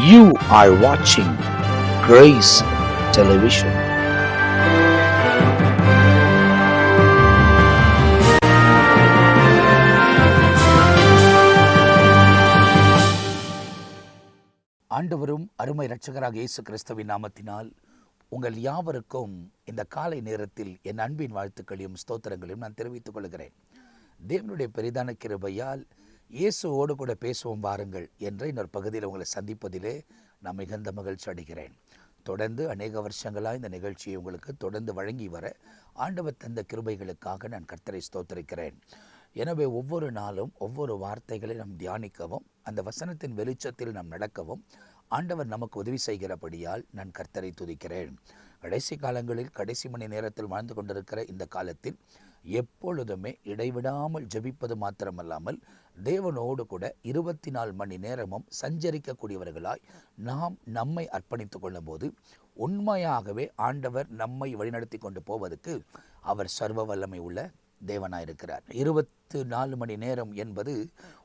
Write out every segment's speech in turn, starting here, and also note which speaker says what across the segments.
Speaker 1: You are watching Grace Television. ஆண்டவரும் அருமை இரட்சகராக இயேசு கிறிஸ்துவின் நாமத்தினால் உங்கள் யாவருக்கும் இந்த காலை நேரத்தில் என் அன்பின் வாழ்த்துக்களையும் ஸ்தோத்திரங்களையும் நான் தெரிவித்துக் கொள்கிறேன். தேவனுடைய பெரிதான கிருபையால் இயேசுவோடு கூட பேசுவோம் வாருங்கள் என்ற இன்னொரு பகுதியில் உங்களை சந்திப்பதிலே நான் மிகுந்த மகிழ்ச்சி அடைகிறேன். தொடர்ந்து அநேக வருஷங்களாக இந்த நிகழ்ச்சியை உங்களுக்கு தொடர்ந்து வழங்கி வர ஆண்டவர் தந்த கிருபைகளுக்காக நான் கர்த்தரை ஸ்தோத்திரிக்கிறேன். எனவே ஒவ்வொரு நாளும் ஒவ்வொரு வார்த்தைகளை நாம் தியானிக்கவும், அந்த வசனத்தின் வெளிச்சத்தில் நாம் நடக்கவும் ஆண்டவர் நமக்கு உதவி செய்கிறபடியால் நான் கர்த்தரை துதிக்கிறேன். கடைசி காலங்களில் கடைசி மணி நேரத்தில் வாழ்ந்து கொண்டிருக்கிற இந்த காலத்தில் எப்பொழுதுமே இடைவிடாமல் ஜெபிப்பது மாத்திரமல்லாமல் தேவனோடு கூட 24 மணி நேரமும் சஞ்சரிக்கக்கூடியவர்களாய் நாம் நம்மை அர்ப்பணித்து கொள்ளும் போது உண்மையாகவே ஆண்டவர் நம்மை வழிநடத்தி கொண்டு போவதற்கு அவர் சர்வ வல்லமை உள்ள தேவனாயிருக்கிறார். 24 மணி நேரம் என்பது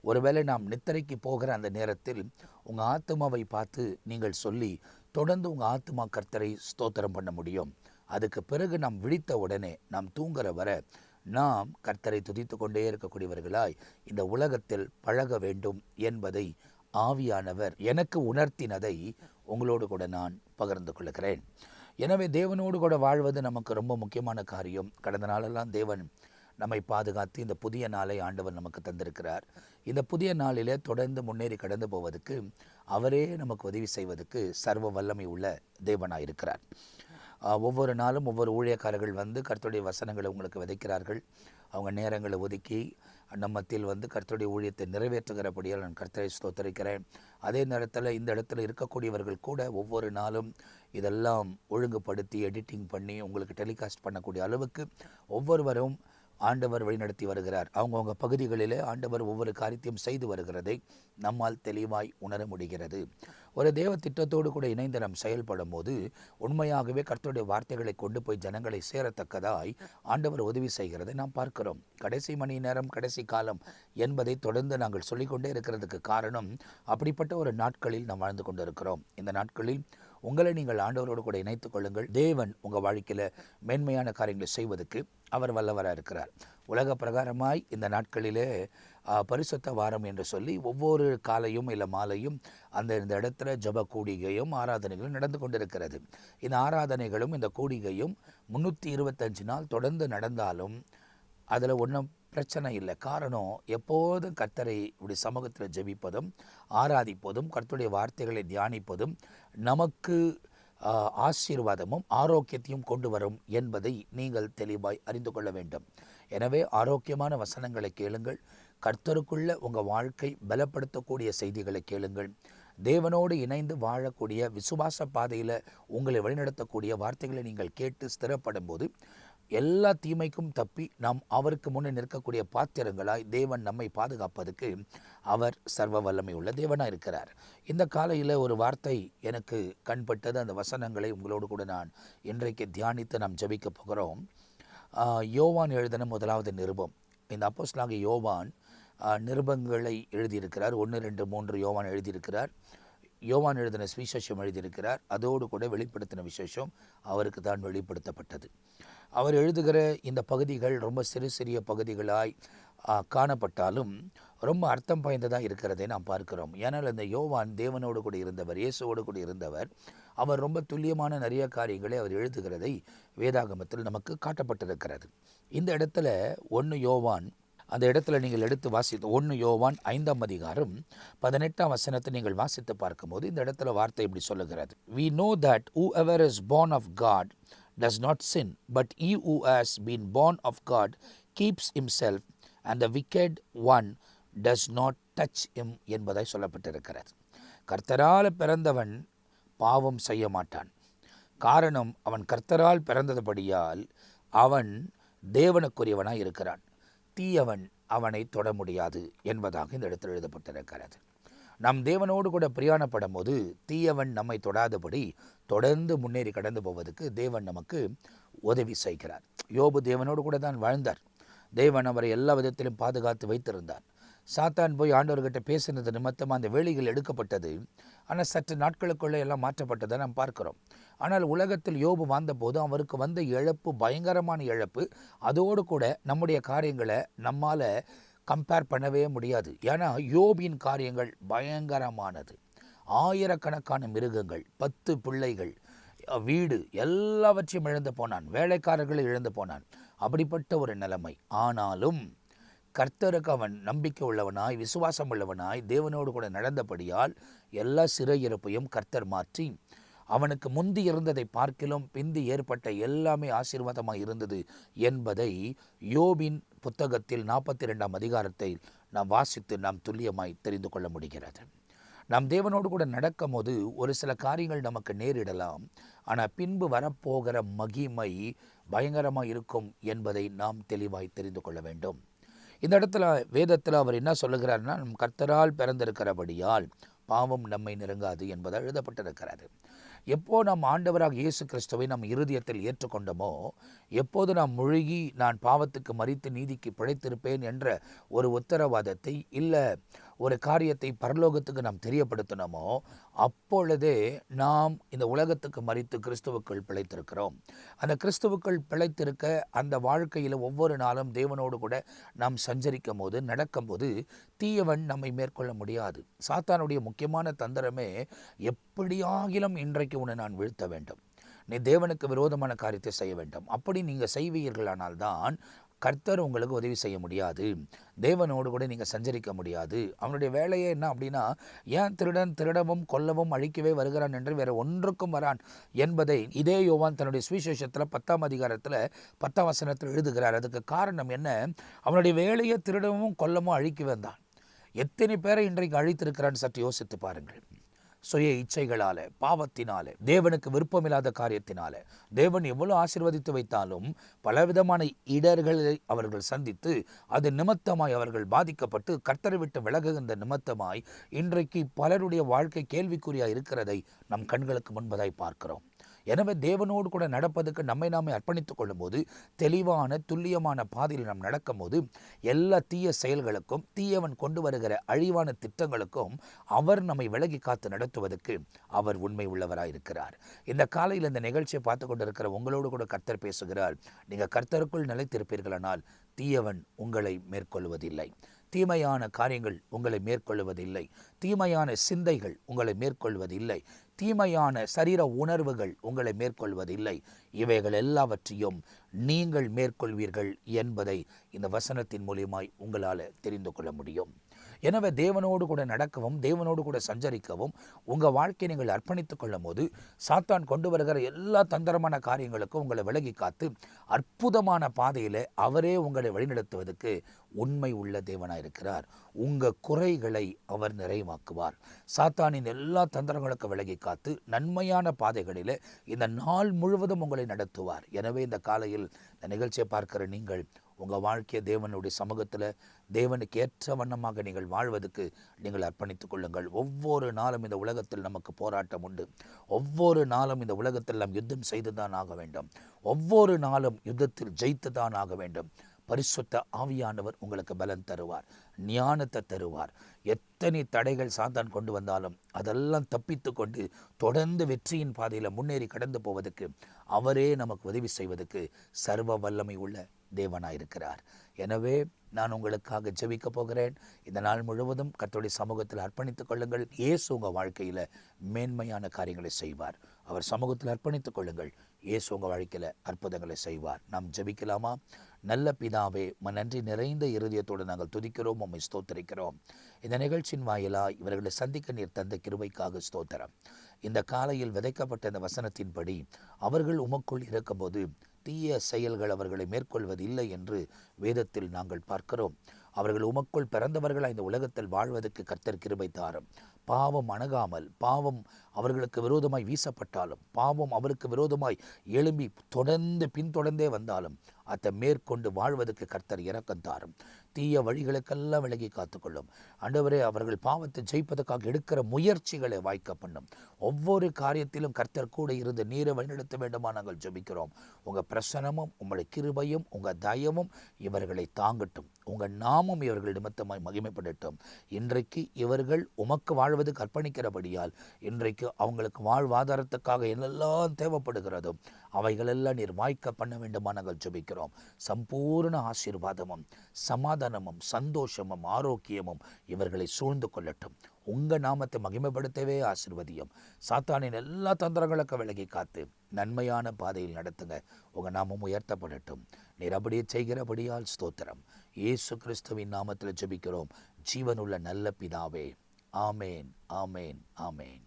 Speaker 1: ஒருவேளை நாம் நித்திரைக்கு போகிற அந்த நேரத்தில் உங்கள் ஆத்மாவை பார்த்து நீங்கள் சொல்லி தொடர்ந்து உங்கள் ஆத்மா கர்த்தரை ஸ்தோத்திரம் பண்ண முடியும். அதுக்கு பிறகு நாம் விழித்த உடனே நாம் தூங்குற வர நாம் கர்த்தரை துதித்து கொண்டே இருக்கக்கூடியவர்களாய் இந்த உலகத்தில் பழக வேண்டும் என்பதை ஆவியானவர் எனக்கு உணர்த்தினதை உங்களோடு கூட நான் பகிர்ந்து கொள்கிறேன். எனவே தேவனோடு கூட வாழ்வது நமக்கு ரொம்ப முக்கியமான காரியம். கடந்த நாளெல்லாம் தேவன் நம்மை பாதுகாத்து இந்த புதிய நாளை ஆண்டவர் நமக்கு தந்திருக்கிறார். இந்த புதிய நாளிலே தொடர்ந்து முன்னேறி கடந்து போவதற்கு அவரே நமக்கு உதவி செய்வதற்கு சர்வ வல்லமை உள்ள தேவனாயிருக்கிறார். ஒவ்வொரு நாளும் ஒவ்வொரு ஊழியக்காரர்கள் வந்து கர்த்தருடைய வசனங்களை உங்களுக்கு விதைக்கிறார்கள். அவங்க நேரங்களை ஒதுக்கி நம்ம மத்தியில் கர்த்தருடைய ஊழியத்தை நிறைவேற்றுகிறபடியால் நான் கர்த்தரை ஸ்தோத்திரிக்கிறேன். அதே நேரத்தில் இந்த இடத்துல இருக்கக்கூடியவர்கள் கூட ஒவ்வொரு நாளும் இதெல்லாம் ஒழுங்குபடுத்தி எடிட்டிங் பண்ணி உங்களுக்கு டெலிகாஸ்ட் பண்ணக்கூடிய அளவுக்கு ஒவ்வொருவரும் ஆண்டவர் வழிநடத்தி வருகிறார். அவங்கவுங்க பகுதிகளிலே ஆண்டவர் ஒவ்வொரு காரியத்தையும் செய்து வருகிறதை நம்மால் தெளிவாய் உணர முடிகிறது. ஒரு தேவ திட்டத்தோடு கூட இணைந்து நாம் செயல்படும் போது உண்மையாகவே கர்த்தருடைய வார்த்தைகளை கொண்டு போய் ஜனங்களை சேரத்தக்கதாய் ஆண்டவர் உதவி செய்கிறதை நாம் பார்க்கிறோம். கடைசி மணி நேரம் கடைசி காலம் என்பதை தொடர்ந்து நாங்கள் சொல்லிக்கொண்டே இருக்கிறதுக்கு காரணம் அப்படிப்பட்ட ஒரு நாட்களில் நாம் வாழ்ந்து கொண்டிருக்கிறோம். இந்த நாட்களில் உங்களை நீங்கள் ஆண்டவரோடு கூட இணைத்துக் கொள்ளுங்கள். தேவன் உங்கள் வாழ்க்கையில் மேன்மையான காரியங்களை செய்வதற்கு அவர் வல்லவராக இருக்கிறார். உலக பிரகாரமாய் இந்த நாட்களிலே பரிசுத்த வாரம் என்று சொல்லி ஒவ்வொரு காலையும் இல்லை மாலையும் இந்த இடத்துல ஜப கூடிகையும் ஆராதனைகளும் நடந்து கொண்டிருக்கிறது. இந்த ஆராதனைகளும் இந்த கூடிகையும் 325 நாள் தொடர்ந்து நடந்தாலும் அதில் ஒன்றும் பிரச்சனை இல்லை. காரணம், எப்போதும் கர்த்தரை இப்படி சமூகத்தில் ஜெபிப்பதும் ஆராதிப்பதும் கர்த்தருடைய வார்த்தைகளை தியானிப்பதும் நமக்கு ஆசீர்வாதமும் ஆரோக்கியத்தையும் கொண்டு வரும் என்பதை நீங்கள் தெளிவாய் அறிந்து கொள்ள வேண்டும். எனவே ஆரோக்கியமான வசனங்களை கேளுங்கள். கர்த்தருக்குள்ள உங்கள் வாழ்க்கை பலப்படுத்தக்கூடிய செய்திகளை கேளுங்கள். தேவனோடு இணைந்து வாழக்கூடிய விசுவாச பாதையில் உங்களை வழிநடத்தக்கூடிய வார்த்தைகளை நீங்கள் கேட்டு ஸ்திரப்படும் போது எல்லா தீமைக்கும் தப்பி நாம் அவருக்கு முன்னே நிற்கக்கூடிய பாத்திரங்களாய் தேவன் நம்மை பாதுகாப்பதற்கு அவர் சர்வ வல்லமை உள்ள தேவனாக இருக்கிறார். இந்த காலையில் ஒரு வார்த்தை எனக்கு கண்பட்டது. அந்த வசனங்களை உங்களோடு கூட நான் இன்றைக்கு தியானித்து நாம் ஜெபிக்க போகிறோம். யோவான் எழுதின 1வது நிருபம். இந்த அப்போஸ்தலனாகிய யோவான் நிருபங்களை எழுதியிருக்கிறார். 1, 2, 3 யோவான் எழுதியிருக்கிறார். யோவான் எழுதின சுவிசேஷம் எழுதியிருக்கிறார். அதோடு கூட வெளிப்படுத்தின விசேஷம் அவருக்கு தான் வெளிப்படுத்தப்பட்டது. அவர் எழுதுகிற இந்த பகுதிகள் ரொம்ப சிறிய பகுதிகளாய் காணப்பட்டாலும் ரொம்ப அர்த்தம் பாய்ந்ததாக இருக்கிறதை நாம் பார்க்கிறோம். ஏன்னால் அந்த யோவான் தேவனோடு கூட இருந்தவர், இயேசுவோடு கூட இருந்தவர். அவர் ரொம்ப துல்லியமான நிறைய காரியங்களை அவர் எழுதுகிறதை வேதாகமத்தில் நமக்கு காட்டப்பட்டிருக்கிறது. இந்த இடத்துல 1 யோவான், அந்த இடத்துல நீங்கள் எடுத்து வாசித்து 1 யோவான் 5ஆம் அதிகாரம் 18ஆம் வசனத்தை நீங்கள் வாசித்து பார்க்கும்போது இந்த இடத்துல வார்த்தை இப்படி சொல்லுகிறது. We know that whoever is born of God does not sin, but he who has been born of God keeps himself, and the wicked one does not touch him என்பதாய் சொல்லப்பட்டிருக்கிறது. கர்த்தரால் பிறந்தவன் பாவம் செய்ய மாட்டான். காரணம், அவன் கர்த்தரால் பிறந்ததுபடியால் அவன் தேவனுக்குரியவனாய் இருக்கிறான். தீயவன் அவனை தொட முடியாது என்பதாக இந்த இடத்தில் எழுதப்பட்டிருக்கிறது. நம் தேவனோடு கூட பிரயாணப்படும் போது தீயவன் நம்மை தொடாதபடி தொடர்ந்து முன்னேறி கடந்து போவதற்கு தேவன் நமக்கு உதவி செய்கிறார். யோபு தேவனோடு கூட தான் வாழ்ந்தார். தேவன் அவரை எல்லா விதத்திலும் பாதுகாத்து வைத்திருந்தார். சாத்தான் போய் ஆண்டவர்கிட்ட பேசினது நிமித்தமாக அந்த வேலிகள் எடுக்கப்பட்டது. ஆனால் சற்று நாட்களுக்குள்ளே எல்லாம் மாற்றப்பட்டதை நாம் பார்க்கிறோம். ஆனால் உலகத்தில் யோபு வாழ்ந்தபோது அவருக்கு வந்த இழப்பு பயங்கரமான இழப்பு. அதோடு கூட நம்முடைய காரியங்களை நம்மால் கம்பேர் பண்ணவே முடியாது. ஏன்னா யோபின் காரியங்கள் பயங்கரமானது. ஆயிரக்கணக்கான மிருகங்கள், 10 பிள்ளைகள், வீடு எல்லாவற்றையும் இழந்து போனான். வேலைக்காரர்களை இழந்து போனான். அப்படிப்பட்ட ஒரு நிலைமை. ஆனாலும் கர்த்தருக்கு அவன் நம்பிக்கை உள்ளவனாய், விசுவாசம் உள்ளவனாய், தேவனோடு கூட நடந்தபடியால் எல்லா சிறையிருப்பையும் கர்த்தர் மாற்றி அவனுக்கு முந்தி இருந்ததை பார்க்கிலும் பிந்தி ஏற்பட்ட எல்லாமே ஆசீர்வாதமாக இருந்தது என்பதை யோபின் புத்தகத்தில் 42ஆம் அதிகாரத்தை நாம் வாசித்து நாம் துல்லியமாய் தெரிந்து கொள்ள முடிகிறது. நாம் தேவனோடு கூட நடக்கும் போது ஒரு சில காரியங்கள் நமக்கு நேரிடலாம். ஆனால் பின்பு வரப்போகிற மகிமை பயங்கரமாக இருக்கும் என்பதை நாம் தெளிவாய் தெரிந்து கொள்ள வேண்டும். இந்த இடத்துல வேதத்தில் அவர் என்ன சொல்லுகிறார்னா, நம் கர்த்தரால் பிறந்திருக்கிறபடியால் பாவம் நம்மை நெருங்காது என்பதாக எழுதப்பட்டிருக்கிறது. எப்போ நாம் ஆண்டவராக இயேசு கிறிஸ்துவை நம் இருதயத்தில் ஏற்றுக்கொண்டோமோ, எப்போது நாம் முழுகி நான் பாவத்துக்கு மரித்து நீதிக்கு பிழைத்திருப்பேன் என்ற ஒரு உத்தரவாதத்தை இல்லை ஒரு காரியத்தை பரலோகத்துக்கு நாம் தெரியப்படுத்தினோமோ, அப்பொழுதே நாம் இந்த உலகத்துக்கு மரித்து கிறிஸ்துவுக்குள் பிழைத்திருக்கிறோம். அந்த கிறிஸ்துவுக்குள் பிழைத்திருக்க அந்த வாழ்க்கையில் ஒவ்வொரு நாளும் தேவனோடு கூட நாம் சஞ்சரிக்கும் போது நடக்கும்போது தீயவன் நம்மை மேற்கொள்ள முடியாது. சாத்தானுடைய முக்கியமான தந்திரமே, எப்படியாகிலும் இன்றைக்கு உன்னை நான் வீழ்த்த வேண்டும், நீ தேவனுக்கு விரோதமான காரியத்தை செய்ய வேண்டும். அப்படி நீங்கள் செய்வீர்களானால் தான் கர்த்தர் உங்களுக்கு உதவி செய்ய முடியாது, தேவனோடு கூட நீங்கள் சஞ்சரிக்க முடியாது. அவனுடைய வேலையே என்ன அப்படின்னா, ஏன் திருடன் திருடவும் கொல்லவும் அழிக்கவே வருகிறான் என்று வேற ஒன்றுக்கும் வரான் என்பதை இதே யோவான் தன்னுடைய சுவிசேஷத்தில் 10ஆம் அதிகாரத்தில் 10ஆம் வசனத்தில் எழுதுகிறார். அதுக்கு காரணம் என்ன? அவனுடைய வேலையை திருடவும் கொல்லவும் அழிக்க வந்தான். எத்தனை பேரை இன்றைக்கு அழித்திருக்கிறான்னு சற்று யோசித்து பாருங்கள். சுய இச்சைகளால, பாவத்தினால, தேவனுக்கு விருப்பமில்லாத காரியத்தினால, தேவன் எவ்வளவு ஆசீர்வதித்து வைத்தாலும் பலவிதமான இடர்களை அவர்கள் சந்தித்து அது நிமித்தமாய் அவர்கள் பாதிக்கப்பட்டு கர்த்தரை விட்டு விலகுகின்ற நிமித்தமாய் இன்றைக்கு பலருடைய வாழ்க்கை கேள்விக்குறியாக இருக்கிறதை நம் கண்களுக்கு முன்பதாய் பார்க்கிறோம். எனவே தேவனோடு கூட நடப்பதற்கு நம்மை நாமே அர்ப்பணித்துக் கொள்ளும் போது, தெளிவான துல்லியமான பாதையில் நாம் நடக்கும் போது, எல்லா தீய செயல்களுக்கும் தீயவன் கொண்டு வருகிற அழிவான திட்டங்களுக்கும் அவர் நம்மை விலகி காத்து நடத்துவதற்கு அவர் உண்மை உள்ளவராயிருக்கிறார். இந்த காலையில் இந்த நிகழ்ச்சியை பார்த்து கொண்டிருக்கிற உங்களோடு கூட கர்த்தர் பேசுகிறார். நீங்கள் கர்த்தருக்குள் நிலைத்திருப்பீர்களானால் தீயவன் உங்களை மேற்கொள்வதில்லை, தீமையான காரியங்கள் உங்களை மேற்கொள்வதில்லை, தீமையான சிந்தைகள் உங்களை மேற்கொள்வதில்லை, தீமையான சரீர உணர்வுகள் உங்களை மேற்கொள்வதில்லை. இவைகள் எல்லாவற்றையும் நீங்கள் மேற்கொள்வீர்கள் என்பதை இந்த வசனத்தின் மூலியமாய் உங்களால் தெரிந்து கொள்ள முடியும். எனவே தேவனோடு கூட நடக்கவும் தேவனோடு கூட சஞ்சரிக்கவும் உங்கள் வாழ்க்கையை நீங்கள் அர்ப்பணித்துக் கொள்ளும் போது சாத்தான் கொண்டு வருகிற எல்லா தந்திரமான காரியங்களுக்கும் உங்களை விலகி காத்து அற்புதமான பாதையில் அவரே உங்களை வழிநடத்துவதற்கு உண்மை உள்ள தேவனாயிருக்கிறார். உங்கள் குறைகளை அவர் நிறைவாக்குவார். சாத்தானின் எல்லா தந்திரங்களுக்கும் விலகி காத்து நன்மையான பாதைகளில் இந்த நாள் முழுவதும் உங்களை நடத்துவார். எனவே இந்த காலையில் இந்த நிகழ்ச்சியை பார்க்கிற நீங்கள் உங்கள் வாழ்க்கையை தேவனுடைய சமூகத்தில் தேவனுக்கு ஏற்ற வண்ணமாக நீங்கள் வாழ்வதற்கு நீங்கள் அர்ப்பணித்துக் கொள்ளுங்கள். ஒவ்வொரு நாளும் இந்த உலகத்தில் நமக்கு போராட்டம் உண்டு. ஒவ்வொரு நாளும் இந்த உலகத்தில் நாம் யுத்தம் செய்து தான் ஆக வேண்டும். ஒவ்வொரு நாளும் யுத்தத்தில் ஜெயித்து தான் ஆக வேண்டும். பரிசுத்த ஆவியானவர் உங்களுக்கு பலன் தருவார், ஞானத்தை தருவார். எத்தனை தடைகள் சாத்தான் கொண்டு வந்தாலும் அதெல்லாம் தப்பித்து கொண்டு தொடர்ந்து வெற்றியின் பாதையில் முன்னேறி கடந்து போவதற்கு அவரே நமக்கு உதவி செய்வதற்கு சர்வ வல்லமை உள்ள தேவனாயிருக்கிறார். எனவே நான் உங்களுக்காக ஜெபிக்க போகிறேன். இந்த நாள் முழுவதும் கர்த்தருடைய சமூகத்தில் அர்ப்பணித்துக் கொள்ளுங்கள். இயேசு உங்கள் வாழ்க்கையில் மேன்மையான காரியங்களை செய்வார். அவர் சமூகத்தில் அர்ப்பணித்துக் கொள்ளுங்கள். இயேசு உங்கள் வாழ்க்கையில் அற்புதங்களை செய்வார். நாம் ஜெபிக்கலாமா? நல்ல பிதாவே, நன்றி நிறைந்த இருதயத்தோடு நாங்கள் துதிக்கிறோம், உம்மை ஸ்தோத்திரிக்கிறோம். இந்த நிகழ்ச்சியின் வாயிலாக இவர்களை சந்திக்க நீர் தந்த கிருபைக்காக ஸ்தோத்திரம். இந்த காலையில் விதைக்கப்பட்ட இந்த வசனத்தின்படி அவர்கள் உமக்குள் இருக்கும்போது தீய செயல்கள் அவர்களை மேற்கொள்வதில்லை என்று வேதத்தில் நாங்கள் பார்க்கிறோம். அவர்கள் உமக்குள் பிறந்தவர்களாய் இந்த உலகத்தில் வாழ்வதற்கு கர்த்தர் கிருபை தாரும். பாவம் அணுகாமல், பாவம் அவர்களுக்கு விரோதமாய் வீசப்பட்டாலும், பாவம் அவருக்கு விரோதமாய் எழும்பி தொடர்ந்து பின்தொடர்ந்தே வந்தாலும் அதை மேற்கொண்டு வாழ்வதற்கு கர்த்தர் இரக்கம் தாரும். தீய வழிகளுக்கெல்லாம் விலகி காத்துக்கொள்ளும். ஆண்டவரே, அவர்கள் பாவத்தை ஜெயிப்பதற்காக எடுக்கிற முயற்சிகளை வாய்க்க பண்ணும். ஒவ்வொரு காரியத்திலும் கர்த்தர் கூட இருந்து நீரை வழிநடத்த வேண்டுமா நாங்கள் ஜெபிக்கிறோம். உங்கள் பிரசனமும் உங்களுடைய கிருபையும் உங்கள் தயவும் இவர்களை தாங்கட்டும். உங்கள் நாமம் இவர்கள் நிமித்தமாய் மகிமைப்படட்டும். இன்றைக்கு இவர்கள் உமக்கு வாழ்வதற்கு அர்ப்பணிக்கிறபடியால் இன்றைக்கு அவங்களுக்கு வாழ்வாதாரத்துக்காக என்னெல்லாம் தேவைப்படுகிறதோ அவைகளெல்லாம் நீர் வாய்க்க பண்ண வேண்டுமா நாங்கள் ஜெபிக்கிறோம். சம்பூர்ண ஆசீர்வாதமும் சமாதானமும் சந்தோஷமும் ஆரோக்கியமும் இவர்களை சூழ்ந்து கொள்ளட்டும். உங்கள் நாமத்தை மகிமைப்படுத்தவே ஆசீர்வதியும். சாத்தானின் எல்லா தந்திரங்களுக்கு விலகி காத்து நன்மையான பாதையில் நடத்துங்க. உங்கள் நாமம் உயர்த்தப்படட்டும். நீர் அப்படியே செய்கிறபடியால் ஸ்தோத்திரம். இயேசு கிறிஸ்துவின் நாமத்தில் ஜெபிக்கிறோம் ஜீவனுள்ள நல்ல பிதாவே. ஆமேன், ஆமேன், ஆமேன்.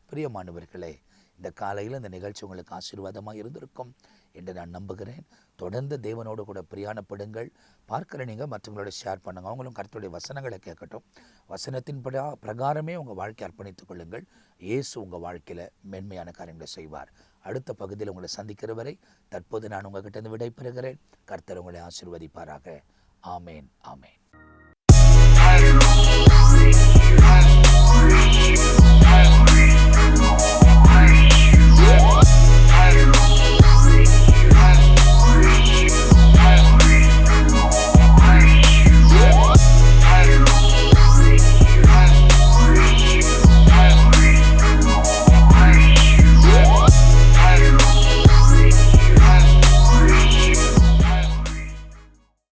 Speaker 1: பிரியமானவர்களே, இந்த காலையில் இந்த நிகழ்ச்சி உங்களுக்கு ஆசீர்வாதமாக இருந்திருக்கும் என்று நான் நம்புகிறேன். தொடர்ந்து தேவனோடு கூட பிரயாணப்படுங்கள். பார்க்குற நீங்கள் மற்றவங்களோட ஷேர் பண்ணுங்கள். அவங்களும் கர்த்தருடைய வசனங்களை கேட்கட்டும். வசனத்தின் பிரகாரமே உங்கள் வாழ்க்கை அர்ப்பணித்துக் கொள்ளுங்கள். இயேசு உங்கள் வாழ்க்கையில் மென்மையான காரியங்களை செய்வார். அடுத்த பகுதியில் உங்களை சந்திக்கிற வரை தற்போது நான் உங்கள்கிட்ட விடை பெறுகிறேன். கர்த்தர் உங்களை ஆசீர்வதிப்பாராக. ஆமேன், ஆமேன்.